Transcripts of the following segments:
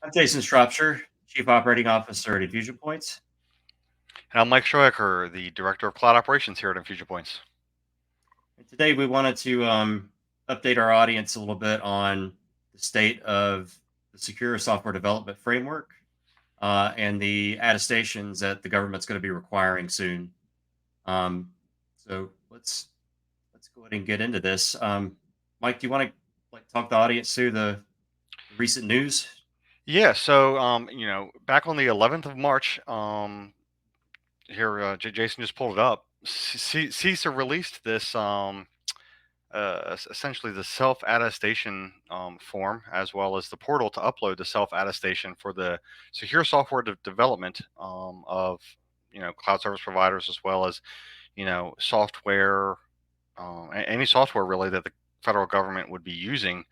I'm Jason Shropshire, Chief Operating Officer at InfusionPoints. And I'm Mike Schroecker, the Director of Cloud Operations here at InfusionPoints. And today we wanted to update our audience a little bit on the state of the secure software development framework and the attestations that the government's going to be requiring soon. Um, so let's go ahead and get into this. Mike, do you want to talk the audience through the recent news? Back on the 11th of March, Jason just pulled it up. CISA released this, essentially the self-attestation form, as well as the portal to upload the self-attestation for the secure software development of, cloud service providers, as well as, software, any software really that the federal government would be using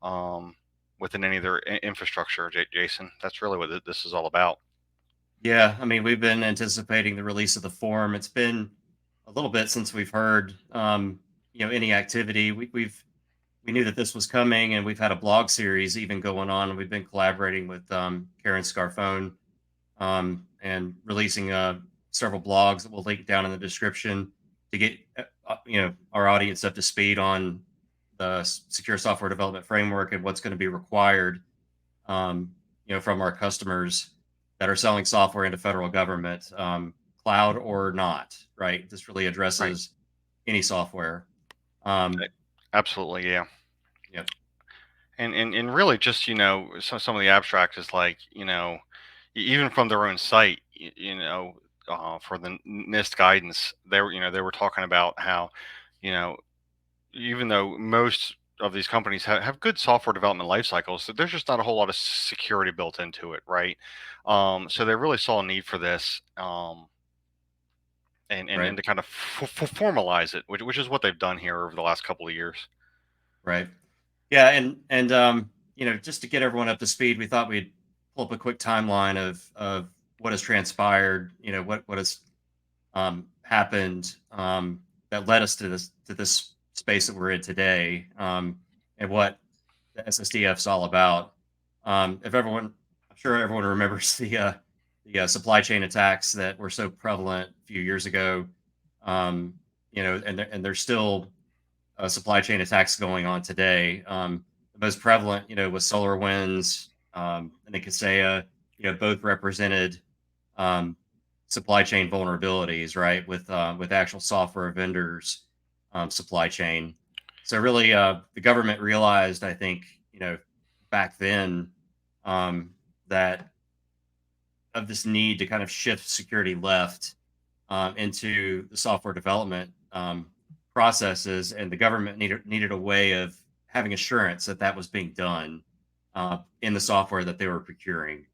um, within any of their infrastructure. Jason, that's really what this is all about. Yeah, I mean, we've been anticipating the release of the form. It's been a little bit since we've heard, any activity. We knew that this was coming, and we've had a blog series even going on. And we've been collaborating with Karen Scarfone and releasing several blogs that we'll link down in the description to get our audience up to speed on the secure software development framework and what's going to be required from our customers that are selling software into federal government, cloud or not, right? This really Right. addresses any software. Um, Absolutely, yeah. yeah, And really just, some of the abstract is like, even from their own site, for the NIST guidance, they were talking about how, you know, even though most of these companies have good software development life cycles, so there's just not a whole lot of security built into it, right? So they really saw a need for this, and right, to kind of formalize it, which is what they've done here over the last couple of years. right. Yeah, and just to get everyone up to speed, we thought we'd pull up a quick timeline of what has transpired. What has happened that led us to this space that we're in today, and what the SSDF is all about. I'm sure everyone remembers the supply chain attacks that were so prevalent a few years ago. And there's still supply chain attacks going on today. The most prevalent, was SolarWinds and the Kaseya. Both represented um, supply chain vulnerabilities, right? With actual software vendors' supply chain. So really, the government realized, I think, back then, um, that of this need to kind of shift security left into the software development processes, and the government needed a way of having assurance that that was being done in the software that they were procuring.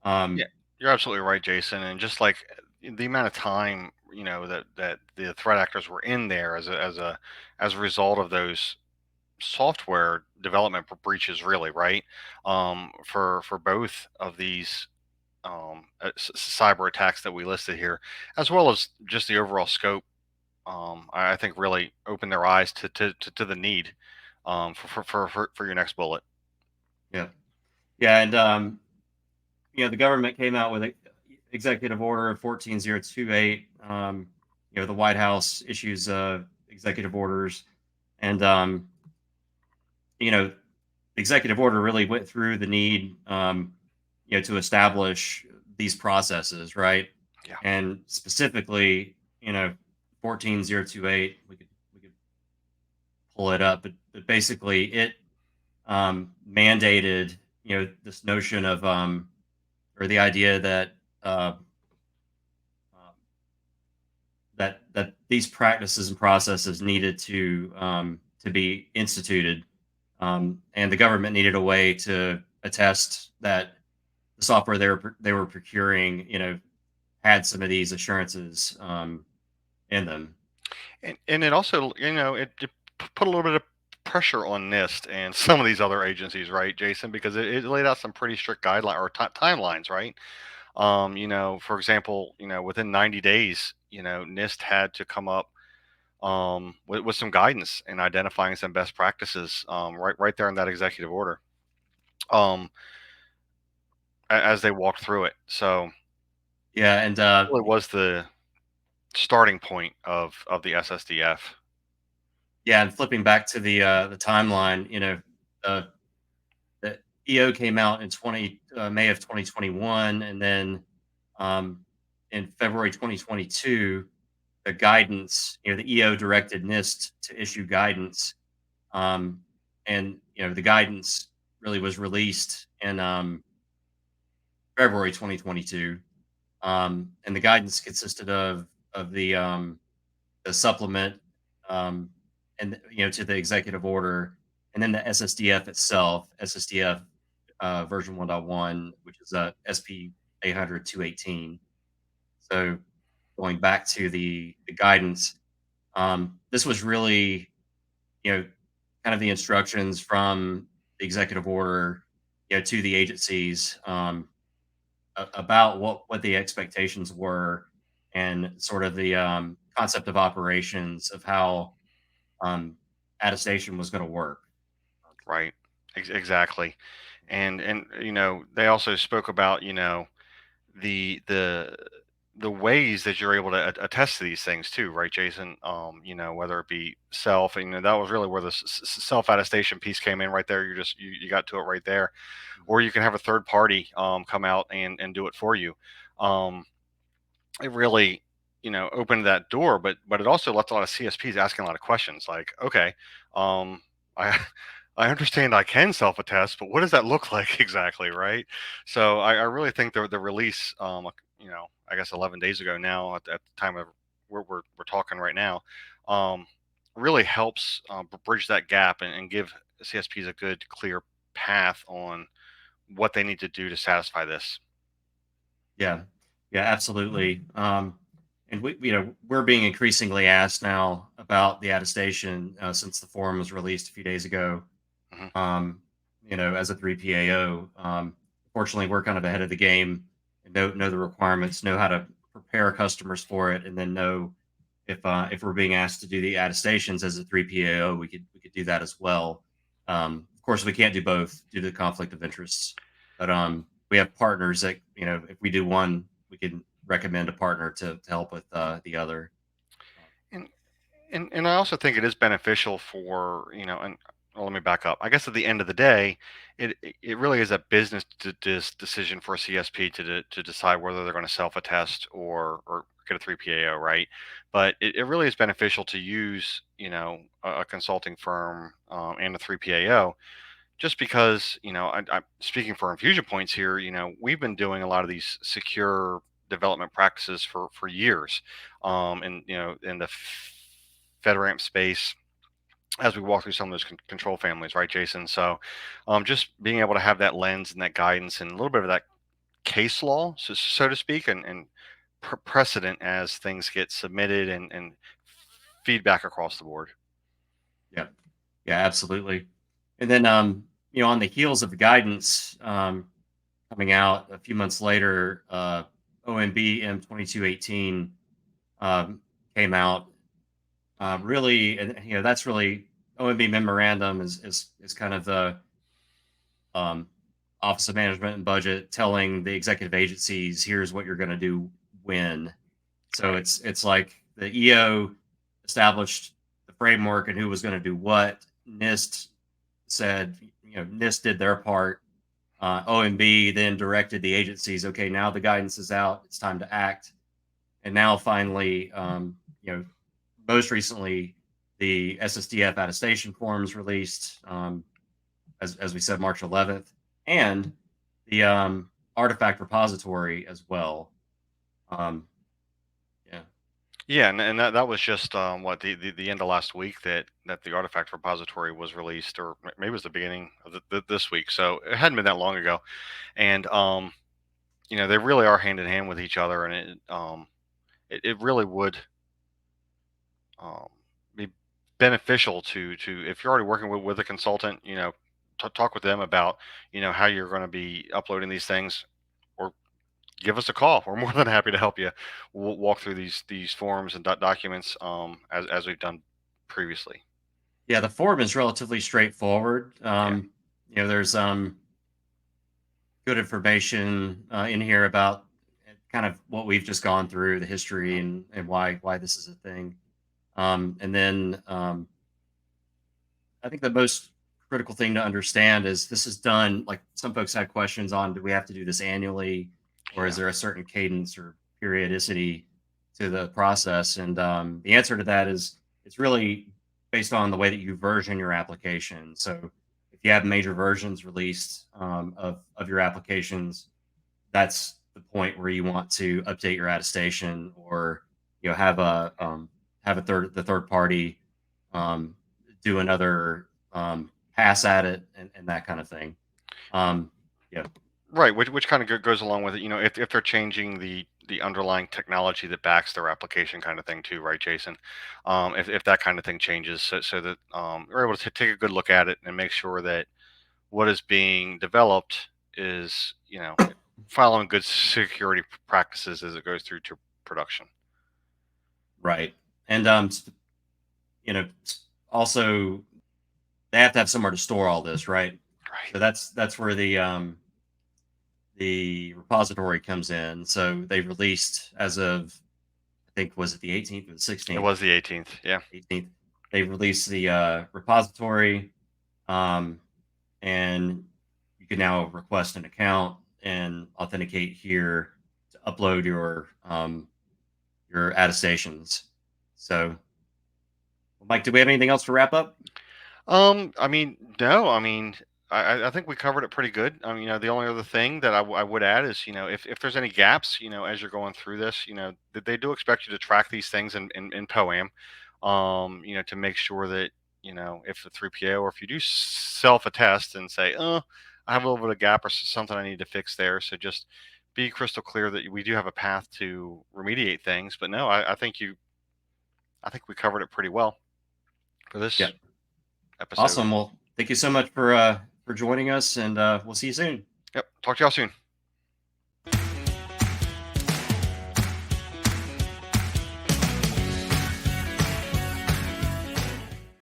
Yeah, Um, you're absolutely right, Jason. And just like the amount of time, that the threat actors were in there as a result of those software development breaches, really, right? For both of these cyber attacks that we listed here, as well as just the overall scope, I think really opened their eyes to the need for your next bullet. yeah, yeah, and the government came out with a executive order 14028. The White House issues executive orders, and the executive order really went through the need, to establish these processes, right? Yeah. And specifically, 14028. We could pull it up, but basically, it mandated, this notion of or the idea that uh, um, that these practices and processes needed to be instituted, and the government needed a way to attest that the software they were procuring, had some of these assurances in them. And it also, it put a little bit of pressure on NIST and some of these other agencies, right, Jason? Because it laid out some pretty strict guideline or timelines, right? For example, within 90 days, NIST had to come up with some guidance and identifying some best practices, right there in that executive order. Um, as they walked through it. So Yeah, and really was the starting point of the SSDF. yeah, and flipping back to the timeline, uh, the EO came out in May of 2021, and then um, in February 2022, the guidance, the EO directed NIST to issue guidance, um, and the guidance really was released in February 2022, and the guidance consisted of the supplement, um, and to the executive order, and then the SSDF itself, SSDF version 1.1, which is SP 800 218. So going back to the guidance, this was really kind of the instructions from the executive order, to the agencies, about what the expectations were, and sort of the concept of operations of how um, attestation was going to work. Right. Exactly. And they also spoke about the the the ways that you're able to attest to these things too, right, Jason? Whether it be self, and that was really where the self attestation piece came in right there. You got to it right there, or you can have a third party come out and do it for you. Um, it really opened that door, but it also left a lot of CSPs asking a lot of questions like, okay, I I understand I can self attest, but what does that look like exactly, right? So I really think the release, I guess 11 days ago now at the time of we're talking right now, um, really helps bridge that gap and give CSPs a good clear path on what they need to do to satisfy this. Yeah, yeah, absolutely. And we're being increasingly asked now about the attestation, since the form was released a few days ago. Hmm. Um, as a 3PAO, fortunately, we're kind of ahead of the game and know the requirements, know how to prepare customers for it, and then know if we're being asked to do the attestations as a 3PAO, we could do that as well. Of course, we can't do both due to the conflict of interests, but we have partners that if we do one, we can recommend a partner to help with the other. And and I also think it is beneficial for and well, let me back up. I guess at the end of the day, it really is a business decision for a CSP to decide whether they're going to self attest or get a 3PAO, right? But it really is beneficial to use a consulting firm and a 3PAO, just because I'm speaking for Infusion Points here. We've been doing a lot of these secure development practices for years, and in the FedRAMP space as we walk through some of those control families, right, Jason? So, just being able to have that lens and that guidance and a little bit of that case law, so to speak, and precedent as things get submitted and feedback across the board. Yeah, yeah, absolutely. And then on the heels of the guidance coming out a few months later, OMB M 2218 um, came out. Really, and that's really OMB memorandum is kind of the um, Office of Management and Budget telling the executive agencies, here's what you're going to do when. So Right. it's like the EO established the framework and who was going to do what. NIST said, NIST did their part. OMB then directed the agencies, okay, now the guidance is out, it's time to act. And now finally, most recently, the SSDF attestation forms released, as we said, March 11th, and the artifact repository as well. Um, yeah, Yeah, and that was just what the end of last week that the artifact repository was released, or maybe it was the beginning of this week. So it hadn't been that long ago, and they really are hand in hand with each other, and it really would um, be beneficial to if you're already working with a consultant, talk with them about how you're going to be uploading these things, or give us a call. We're more than happy to help you walk through these forms and documents as we've done previously. yeah. The form is relatively straightforward. Yeah. There's good information in here about kind of what we've just gone through, the history, Mhm. and why this is a thing. And then I think the most critical thing to understand is this is done. Like some folks had questions on, do we have to do this annually, or is Yeah. there a certain cadence or periodicity to the process? And the answer to that is it's really based on the way that you version your application. So if you have major versions released of your applications, that's the point where you want to update your attestation, or have a third party um, do another pass at it, and that kind of thing. Um, yeah, Right, which kind of goes along with it. If they're changing the underlying technology that backs their application, kind of thing too, right, Jason? If that kind of thing changes, so that we're able to take a good look at it and make sure that what is being developed is following good security practices as it goes through to production. right. And you know, also they have to have somewhere to store all this, right? Right. So that's where the repository comes in. So they released as of, I think, was it the 18th or the It 16th? was the 18th. Yeah. 18th. They released the repository, um, and you can now request an account and authenticate here to upload your attestations. So, Mike, do we have anything else to wrap up? I mean, no, I mean, I think we covered it pretty good. I mean, the only other thing that I would add is, if there's any gaps, as you're going through this, they do expect you to track these things in POAM, to make sure that, if the 3PO, or if you do self-attest and say, I have a little bit of gap or something I need to fix there. So just be crystal clear that we do have a path to remediate things. But no, I think we covered it pretty well for Yeah. this episode. Awesome. Well, thank you so much for joining us, and we'll see you soon. Yep. Talk to y'all soon.